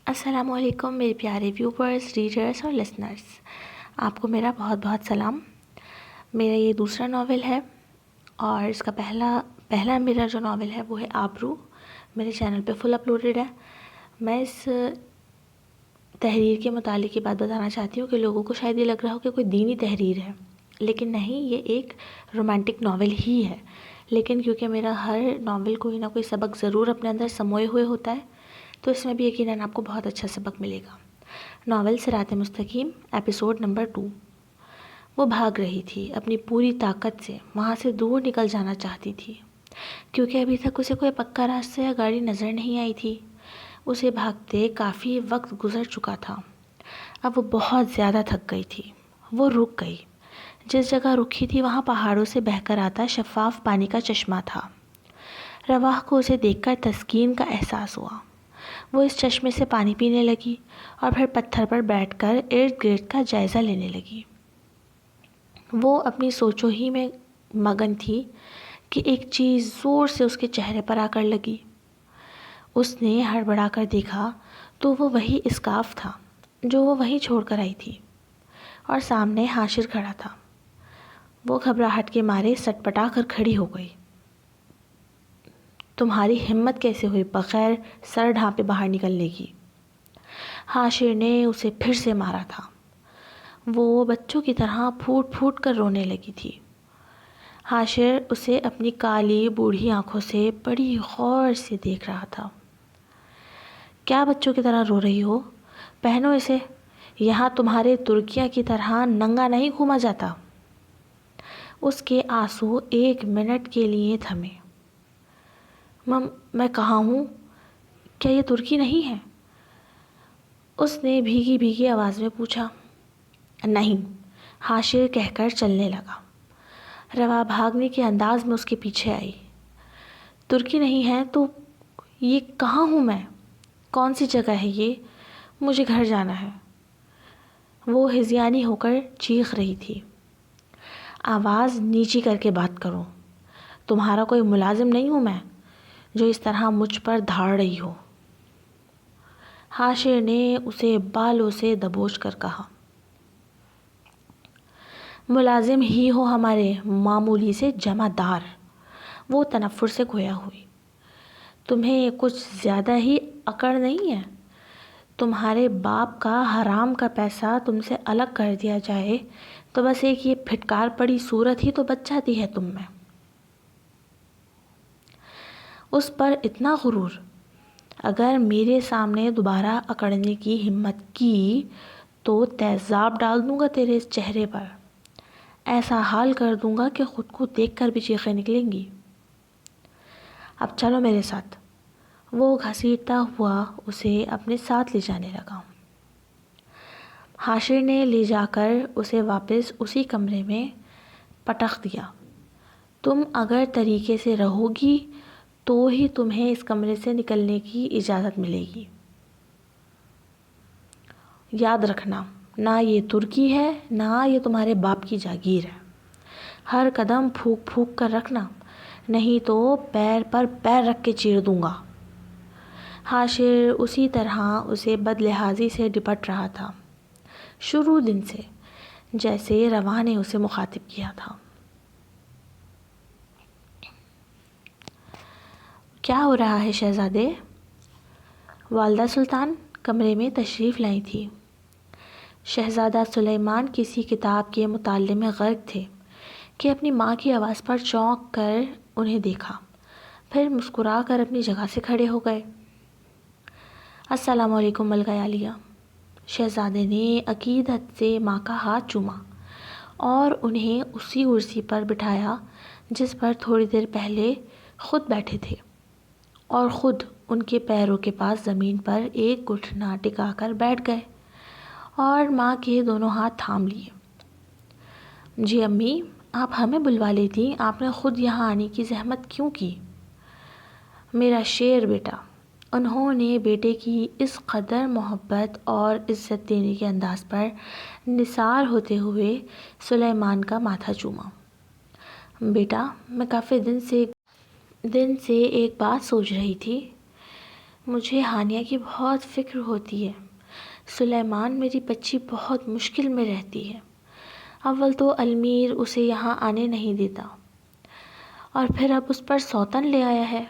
السلام علیکم میرے پیارے ویورز، ریڈرز اور لسنرز، آپ کو میرا بہت بہت سلام۔ میرا یہ دوسرا ناول ہے اور اس کا پہلا میرا جو ناول ہے وہ ہے آبرو۔ میرے چینل پہ فل اپلوڈڈ ہے۔ میں اس تحریر کے متعلق یہ بات بتانا چاہتی ہوں کہ لوگوں کو شاید یہ لگ رہا ہو کہ کوئی دینی تحریر ہے، لیکن نہیں، یہ ایک رومانٹک ناول ہی ہے۔ لیکن کیونکہ میرا ہر ناول کوئی نہ کوئی سبق ضرور اپنے اندر سموئے ہوئے ہوتا ہے، تو اس میں بھی یقیناً آپ کو بہت اچھا سبق ملے گا۔ ناول صراط مستقیم، ایپیسوڈ نمبر 2۔ وہ بھاگ رہی تھی، اپنی پوری طاقت سے وہاں سے دور نکل جانا چاہتی تھی، کیونکہ ابھی تک اسے کوئی پکا راستہ یا گاڑی نظر نہیں آئی تھی۔ اسے بھاگتے کافی وقت گزر چکا تھا، اب وہ بہت زیادہ تھک گئی تھی۔ وہ رک گئی۔ جس جگہ رکی تھی وہاں پہاڑوں سے بہہ کر آتا شفاف پانی کا چشمہ تھا۔ رواح کو اسے دیکھ کر تسکین کا احساس ہوا۔ وہ اس چشمے سے پانی پینے لگی اور پھر پتھر پر بیٹھ کر ارد گرد کا جائزہ لینے لگی۔ وہ اپنی سوچوں ہی میں مگن تھی کہ ایک چیز زور سے اس کے چہرے پر آ کر لگی۔ اس نے ہڑبڑا کر دیکھا تو وہ وہی اسکارف تھا جو وہ وہیں چھوڑ کر آئی تھی، اور سامنے حاشر کھڑا تھا۔ وہ گھبراہٹ کے مارے سٹ پٹا کر کھڑی ہو گئی۔ تمہاری ہمت کیسے ہوئی بغیر سر ڈھانپے باہر نکلنے کی؟ حاشر نے اسے پھر سے مارا تھا۔ وہ بچوں کی طرح پھوٹ پھوٹ کر رونے لگی تھی۔ حاشر اسے اپنی کالی بوڑھی آنکھوں سے بڑی غور سے دیکھ رہا تھا۔ کیا بچوں کی طرح رو رہی ہو؟ پہنو اسے، یہاں تمہارے ترکیاں کی طرح ننگا نہیں گھوما جاتا۔ اس کے آنسو ایک منٹ کے لیے تھمے۔ میں کہاں ہوں؟ کیا یہ ترکی نہیں ہے؟ اس نے بھیگی بھیگی آواز میں پوچھا۔ نہیں، حاشر کہہ کر چلنے لگا۔ روا بھاگنے کے انداز میں اس کے پیچھے آئی۔ ترکی نہیں ہے تو یہ کہاں ہوں میں؟ کون سی جگہ ہے یہ؟ مجھے گھر جانا ہے۔ وہ ہذیانی ہو کر چیخ رہی تھی۔ آواز نیچی کر کے بات کرو، تمہارا کوئی ملازم نہیں ہوں میں جو اس طرح مجھ پر دھاڑ رہی ہو۔ حاشر نے اسے بالوں سے دبوچ کر کہا۔ ملازم ہی ہو ہمارے، معمولی سے جمع دار۔ وہ تنفر سے گویا ہوئی۔ تمہیں کچھ زیادہ ہی اکڑ نہیں ہے؟ تمہارے باپ کا حرام کا پیسہ تم سے الگ کر دیا جائے تو بس ایک یہ پھٹکار پڑی صورت ہی تو بچ جاتی ہے تم میں۔ اس پر اتنا غرور! اگر میرے سامنے دوبارہ اکڑنے کی ہمت کی تو تیزاب ڈال دوں گا تیرے اس چہرے پر، ایسا حال کر دوں گا کہ خود کو دیکھ کر بھی چیخیں نکلیں گی۔ اب چلو میرے ساتھ۔ وہ گھسیٹتا ہوا اسے اپنے ساتھ لے جانے لگا۔ حاشر نے لے جا کر اسے واپس اسی کمرے میں پٹخ دیا۔ تم اگر طریقے سے رہو گی تو ہی تمہیں اس کمرے سے نکلنے کی اجازت ملے گی۔ یاد رکھنا، نہ یہ ترکی ہے نہ یہ تمہارے باپ کی جاگیر ہے۔ ہر قدم پھونک پھونک کر رکھنا، نہیں تو پیر پر پیر رکھ کے چیر دوں گا۔ حاشر اسی طرح اسے بد لحاظی سے ڈپٹ رہا تھا، شروع دن سے، جیسے رواح نے اسے مخاطب کیا تھا۔ کیا ہو رہا ہے شہزادے؟ والدہ سلطان کمرے میں تشریف لائی تھی۔ شہزادہ سلیمان کسی کتاب کے مطالعے میں غرق تھے کہ اپنی ماں کی آواز پر چونک کر انہیں دیکھا، پھر مسکرا کر اپنی جگہ سے کھڑے ہو گئے۔ السلام علیکم ملکہ عالیہ۔ شہزادے نے عقیدت سے ماں کا ہاتھ چوما اور انہیں اسی کرسی پر بٹھایا جس پر تھوڑی دیر پہلے خود بیٹھے تھے، اور خود ان کے پیروں کے پاس زمین پر ایک گھٹنا ٹکا کر بیٹھ گئے اور ماں کے دونوں ہاتھ تھام لیے۔ جی امی، آپ ہمیں بلوا لیتی، آپ نے خود یہاں آنے کی زحمت کیوں کی؟ میرا شیر بیٹا۔ انہوں نے بیٹے کی اس قدر محبت اور عزت دینے کے انداز پر نثار ہوتے ہوئے سلیمان کا ماتھا چوما۔ بیٹا، میں کافی دن سے ایک بات سوچ رہی تھی۔ مجھے ہانیہ کی بہت فکر ہوتی ہے۔ سلیمان میری بچی بہت مشکل میں رہتی ہے۔ اول تو المیر اسے یہاں آنے نہیں دیتا، اور پھر اب اس پر سوتن لے آیا ہے۔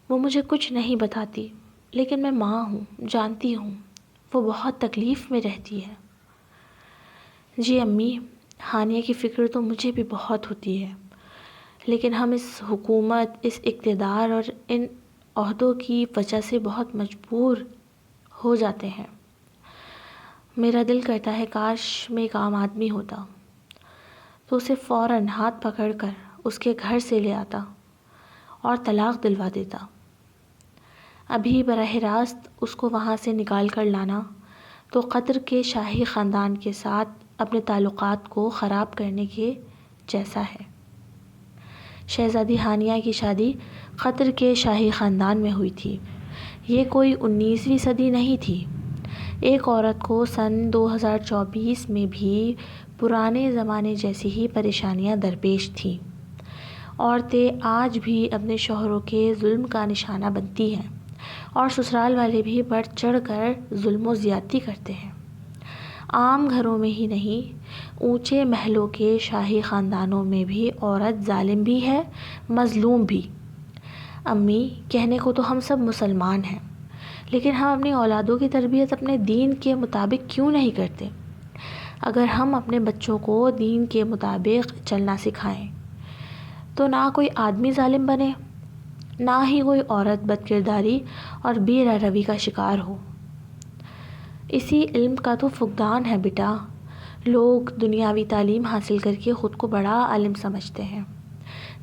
وہ مجھے کچھ نہیں بتاتی، لیکن میں ماں ہوں، جانتی ہوں وہ بہت تکلیف میں رہتی ہے۔ جی امی، ہانیہ کی فکر تو مجھے بھی بہت ہوتی ہے، لیکن ہم اس حکومت، اس اقتدار اور ان عہدوں کی وجہ سے بہت مجبور ہو جاتے ہیں۔ میرا دل کرتا ہے کاش میں ایک عام آدمی ہوتا تو اسے فوراً ہاتھ پکڑ کر اس کے گھر سے لے آتا اور طلاق دلوا دیتا۔ ابھی براہ راست اس کو وہاں سے نکال کر لانا تو قطر کے شاہی خاندان کے ساتھ اپنے تعلقات کو خراب کرنے کے جیسا ہے۔ شہزادی ہانیہ کی شادی قطر کے شاہی خاندان میں ہوئی تھی۔ یہ کوئی 19ویں صدی نہیں تھی۔ ایک عورت کو سن 2024 میں بھی پرانے زمانے جیسی ہی پریشانیاں درپیش تھیں۔ عورتیں آج بھی اپنے شوہروں کے ظلم کا نشانہ بنتی ہیں، اور سسرال والے بھی بڑھ چڑھ کر ظلم و زیادتی کرتے ہیں۔ عام گھروں میں ہی نہیں، اونچے محلوں کے شاہی خاندانوں میں بھی عورت ظالم بھی ہے، مظلوم بھی۔ امی، کہنے کو تو ہم سب مسلمان ہیں، لیکن ہم اپنی اولادوں کی تربیت اپنے دین کے مطابق کیوں نہیں کرتے؟ اگر ہم اپنے بچوں کو دین کے مطابق چلنا سکھائیں تو نہ کوئی آدمی ظالم بنے، نہ ہی کوئی عورت بد کرداری اور بے روی کا شکار ہو۔ اسی علم کا تو فقدان ہے بیٹا۔ لوگ دنیاوی تعلیم حاصل کر کے خود کو بڑا عالم سمجھتے ہیں،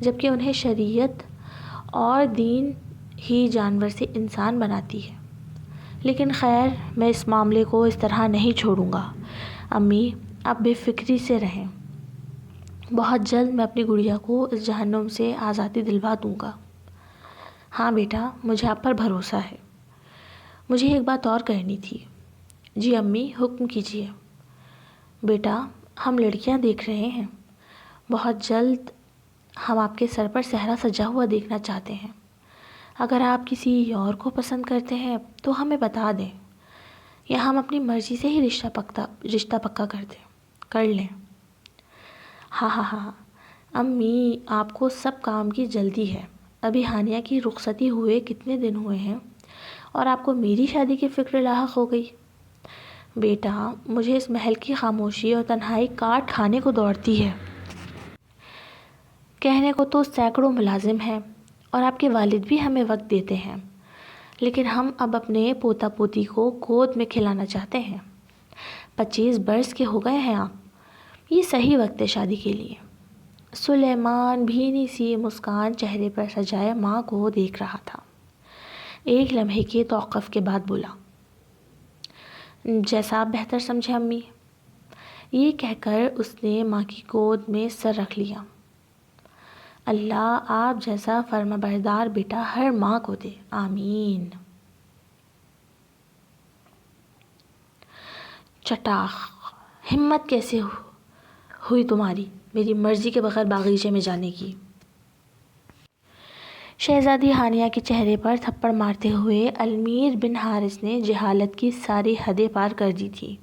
جبکہ انہیں شریعت اور دین ہی جانور سے انسان بناتی ہے۔ لیکن خیر، میں اس معاملے کو اس طرح نہیں چھوڑوں گا۔ امی، آپ بے فکری سے رہیں۔ بہت جلد میں اپنی گڑیا کو اس جہنم سے آزادی دلوا دوں گا۔ ہاں بیٹا، مجھے آپ پر بھروسہ ہے۔ مجھے ایک بات اور کرنی تھی۔ جی امی، حکم کیجیے۔ بیٹا، ہم لڑکیاں دیکھ رہے ہیں، بہت جلد ہم آپ کے سر پر صحرا سجا ہوا دیکھنا چاہتے ہیں۔ اگر آپ کسی اور کو پسند کرتے ہیں تو ہمیں بتا دیں، یا ہم اپنی مرضی سے ہی رشتہ پکا کر لیں۔ ہاں ہاں ہاں امی، آپ کو سب کام کی جلدی ہے۔ ابھی ہانیہ کی رخصتی ہوئے کتنے دن ہوئے ہیں اور آپ کو میری شادی کی فکر لاحق ہو گئی؟ بیٹا، مجھے اس محل کی خاموشی اور تنہائی کاٹ کھانے کو دوڑتی ہے۔ کہنے کو تو سینکڑوں ملازم ہیں اور آپ کے والد بھی ہمیں وقت دیتے ہیں، لیکن ہم اب اپنے پوتا پوتی کو گود میں کھلانا چاہتے ہیں۔ 25 برس کے ہو گئے ہیں آپ، یہ صحیح وقت ہے شادی کے لیے۔ سلیمان بھینی سی مسکان چہرے پر سجائے ماں کو دیکھ رہا تھا۔ ایک لمحے کے توقف کے بعد بولا، جیسا آپ بہتر سمجھے امی۔ یہ کہہ کر اس نے ماں کی گود میں سر رکھ لیا۔ اللہ آپ جیسا فرما بردار بیٹا ہر ماں کو دے، آمین۔ چٹاخ، ہمت کیسے ہوئی تمہاری میری مرضی کے بغیر باغیچے میں جانے کی؟ شہزادی ہانیہ کے چہرے پر تھپڑ مارتے ہوئے المیر بن حارث نے جہالت کی ساری حدیں پار کر دی تھی۔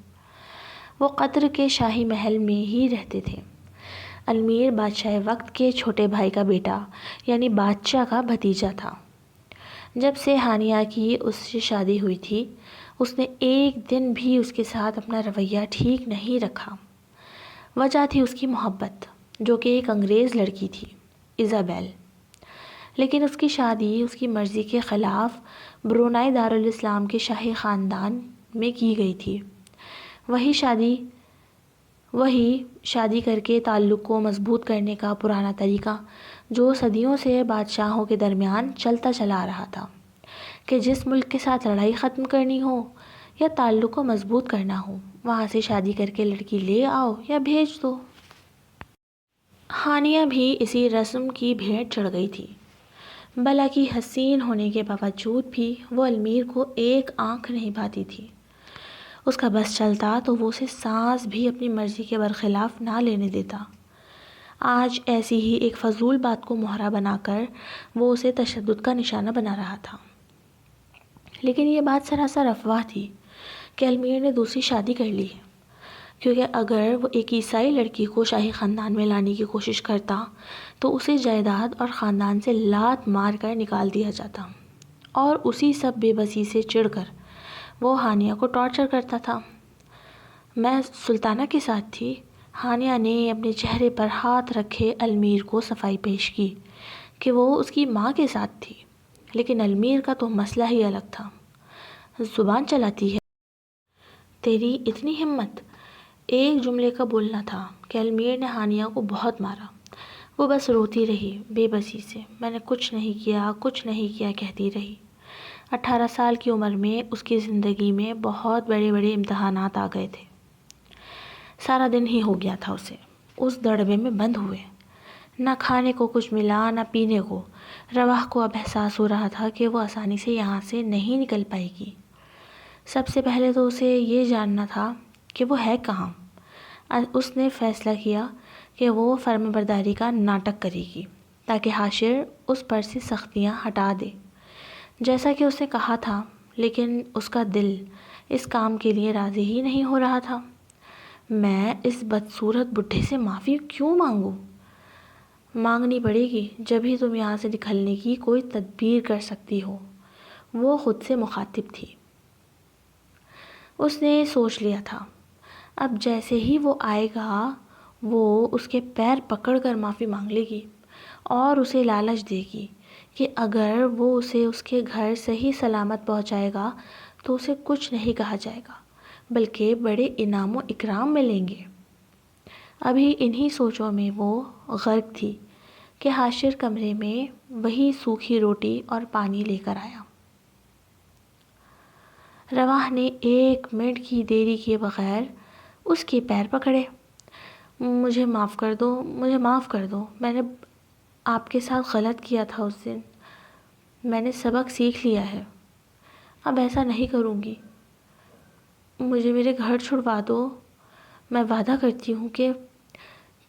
وہ قطر کے شاہی محل میں ہی رہتے تھے۔ المیر بادشاہ وقت کے چھوٹے بھائی کا بیٹا، یعنی بادشاہ کا بھتیجا تھا۔ جب سے ہانیہ کی اس سے شادی ہوئی تھی، اس نے ایک دن بھی اس کے ساتھ اپنا رویہ ٹھیک نہیں رکھا۔ وجہ تھی اس کی محبت، جو کہ ایک انگریز لڑکی تھی، ایزابیل۔ لیکن اس کی شادی اس کی مرضی کے خلاف برونائی دارالاسلام کے شاہی خاندان میں کی گئی تھی۔ وہی شادی کر کے تعلق کو مضبوط کرنے کا پرانا طریقہ جو صدیوں سے بادشاہوں کے درمیان چلتا چلا آ رہا تھا کہ جس ملک کے ساتھ لڑائی ختم کرنی ہو یا تعلق کو مضبوط کرنا ہو، وہاں سے شادی کر کے لڑکی لے آؤ یا بھیج دو۔ ہانیہ بھی اسی رسم کی بھیڑ چڑھ گئی تھی۔ بلا کی حسین ہونے کے باوجود بھی وہ المیر کو ایک آنکھ نہیں بھاتی تھی۔ اس کا بس چلتا تو وہ اسے سانس بھی اپنی مرضی کے برخلاف نہ لینے دیتا۔ آج ایسی ہی ایک فضول بات کو مہرا بنا کر وہ اسے تشدد کا نشانہ بنا رہا تھا۔ لیکن یہ بات سراسر افواہ تھی کہ المیر نے دوسری شادی کر لی ہے، کیونکہ اگر وہ ایک عیسائی لڑکی کو شاہی خاندان میں لانے کی کوشش کرتا تو اسے جائیداد اور خاندان سے لات مار کر نکال دیا جاتا، اور اسی سب بے بسی سے چڑھ کر وہ ہانیہ کو ٹارچر کرتا تھا۔ میں سلطانہ کے ساتھ تھی۔ ہانیہ نے اپنے چہرے پر ہاتھ رکھے المیر کو صفائی پیش کی کہ وہ اس کی ماں کے ساتھ تھی، لیکن المیر کا تو مسئلہ ہی الگ تھا۔ زبان چلاتی ہے، تیری اتنی ہمت! ایک جملے کا بولنا تھا کہ المیر نے ہانیہ کو بہت مارا۔ وہ بس روتی رہی بے بسی سے، میں نے کچھ نہیں کیا، کچھ نہیں کیا کہتی رہی۔ 18 سال کی عمر میں اس کی زندگی میں بہت بڑے بڑے امتحانات آ گئے تھے۔ سارا دن ہی ہو گیا تھا اسے اس دڑبے میں بند ہوئے، نہ کھانے کو کچھ ملا نہ پینے کو۔ رواح کو اب احساس ہو رہا تھا کہ وہ آسانی سے یہاں سے نہیں نکل پائے گی۔ سب سے پہلے تو اسے یہ جاننا تھا کہ وہ ہے کہاں۔ اس نے فیصلہ کیا کہ وہ فرم برداری کا ناٹک کرے گی تاکہ حاشر اس پر سے سختیاں ہٹا دے، جیسا کہ اس نے کہا تھا، لیکن اس کا دل اس کام کے لیے راضی ہی نہیں ہو رہا تھا۔ میں اس بدصورت بڈھے سے معافی کیوں مانگوں؟ مانگنی پڑے گی جب ہی تم یہاں سے نکلنے کی کوئی تدبیر کر سکتی ہو، وہ خود سے مخاطب تھی۔ اس نے سوچ لیا تھا اب جیسے ہی وہ آئے گا وہ اس کے پیر پکڑ کر معافی مانگ لے گی اور اسے لالچ دے گی کہ اگر وہ اسے اس کے گھر صحیح سلامت پہنچائے گا تو اسے کچھ نہیں کہا جائے گا بلکہ بڑے انعام و اکرام ملیں گے۔ ابھی انہی سوچوں میں وہ غرق تھی کہ حاشر کمرے میں وہی سوکھی روٹی اور پانی لے کر آیا۔ رواح نے 1 منٹ کی دیری کیے بغیر اس کے پیر پکڑے۔ مجھے معاف کر دو، مجھے معاف کر دو، میں نے آپ کے ساتھ غلط کیا تھا اس دن، میں نے سبق سیکھ لیا ہے، اب ایسا نہیں کروں گی، مجھے میرے گھر چھڑوا دو، میں وعدہ کرتی ہوں کہ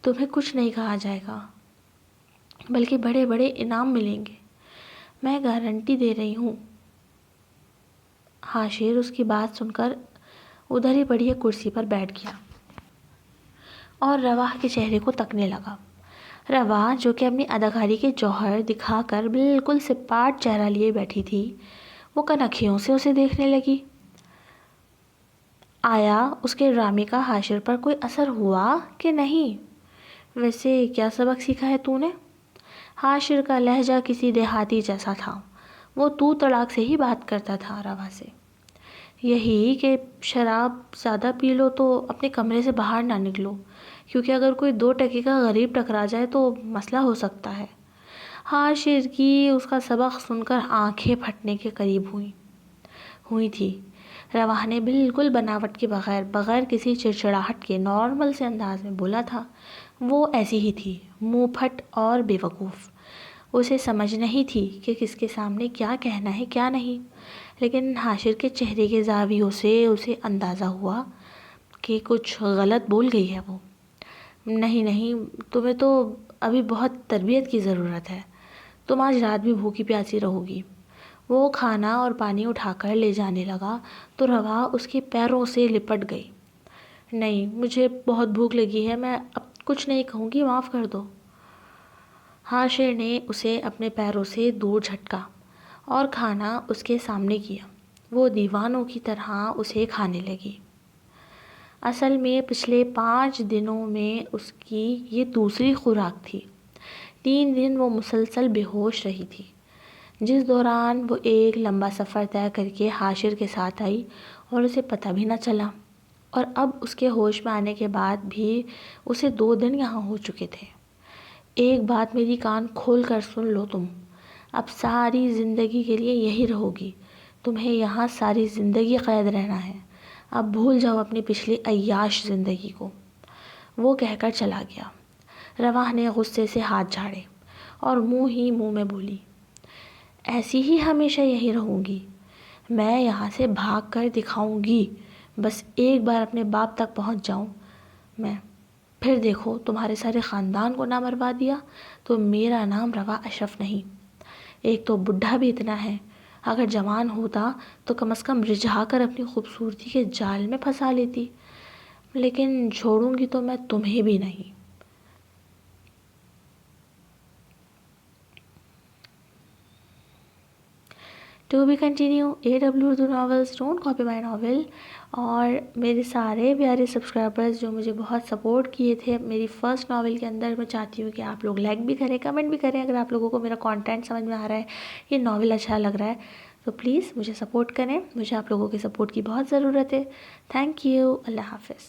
تمہیں کچھ نہیں کہا جائے گا بلکہ بڑے بڑے انعام ملیں گے، میں گارنٹی دے رہی ہوں۔ حاشر اس کی بات سن کر ادھر ہی پڑی کرسی پر بیٹھ گیا اور رواح کے چہرے کو تکنے لگا۔ رواح جو کہ اپنی اداکاری کے جوہر دکھا کر بالکل سپاٹ چہرہ لیے بیٹھی تھی، وہ کنکھیوں سے اسے دیکھنے لگی۔ آیا اس کے ڈرامے کا حاشر پر کوئی اثر ہوا کہ نہیں؟ ویسے کیا سبق سیکھا ہے تو نے؟ حاشر کا لہجہ کسی دیہاتی جیسا تھا، وہ تو تڑاک سے ہی بات کرتا تھا رواح سے۔ یہی کہ شراب زیادہ پی لو تو اپنے کمرے سے باہر نہ نکلو، کیونکہ اگر کوئی 2 ٹکے کا غریب ٹکرا جائے تو مسئلہ ہو سکتا ہے۔ حاشر کی اس کا سبق سن کر آنکھیں پھٹنے کے قریب ہوئی تھی۔ رواح نے بالکل بناوٹ کے بغیر کسی چڑچڑاہٹ کے نارمل سے انداز میں بولا تھا۔ وہ ایسی ہی تھی، منہ پھٹ اور بے وقوف۔ اسے سمجھ نہیں تھی کہ کس کے سامنے کیا کہنا ہے کیا نہیں، لیکن حاشر کے چہرے کے زاویوں سے اسے اندازہ ہوا کہ کچھ غلط بول گئی ہے وہ۔ نہیں، تمہیں تو ابھی بہت تربیت کی ضرورت ہے، تم آج رات بھی بھوکی پیاسی رہو گی۔ وہ کھانا اور پانی اٹھا کر لے جانے لگا تو رواح اس کے پیروں سے لپٹ گئی۔ نہیں، مجھے بہت بھوک لگی ہے، میں اب کچھ نہیں کہوں گی، معاف کر دو۔ حاشر نے اسے اپنے پیروں سے دور جھٹکا اور کھانا اس کے سامنے کیا۔ وہ دیوانوں کی طرح اسے کھانے لگی۔ اصل میں پچھلے 5 دنوں میں اس کی یہ دوسری خوراک تھی۔ 3 دن وہ مسلسل بے ہوش رہی تھی، جس دوران وہ ایک لمبا سفر طے کر کے حاشر کے ساتھ آئی اور اسے پتہ بھی نہ چلا، اور اب اس کے ہوش میں آنے کے بعد بھی اسے 2 دن یہاں ہو چکے تھے۔ ایک بات میری کان کھول کر سن لو تم، اب ساری زندگی کے لیے یہی رہو گی، تمہیں یہاں ساری زندگی قید رہنا ہے، اب بھول جاؤ اپنی پچھلی عیاش زندگی کو، وہ کہہ کر چلا گیا۔ رواح نے غصے سے ہاتھ جھاڑے اور منہ میں بولی، ایسی ہی ہمیشہ یہی رہوں گی، میں یہاں سے بھاگ کر دکھاؤں گی، بس ایک بار اپنے باپ تک پہنچ جاؤں میں، پھر دیکھو تمہارے سارے خاندان کو نہ مروا دیا تو میرا نام رواح اشرف نہیں۔ ایک تو بڈھا بھی اتنا ہے، اگر جوان ہوتا تو کم از کم رجھا کر اپنی خوبصورتی کے جال میں پھنسا لیتی، لیکن چھوڑوں گی تو میں تمہیں بھی نہیں۔ To be continue AW Urdu novels, don't copy my novel. اور میرے سارے پیارے سبسکرائبرز جو مجھے بہت سپورٹ کیے تھے میری فرسٹ ناول کے اندر، میں چاہتی ہوں کہ آپ لوگ لائک بھی کریں، کمنٹ بھی کریں، اگر آپ لوگوں کو میرا کانٹینٹ سمجھ میں آ رہا ہے، یہ ناول اچھا لگ رہا ہے تو پلیز مجھے سپورٹ کریں، مجھے آپ لوگوں کے سپورٹ کی بہت ضرورت ہے۔ تھینک یو، اللہ حافظ۔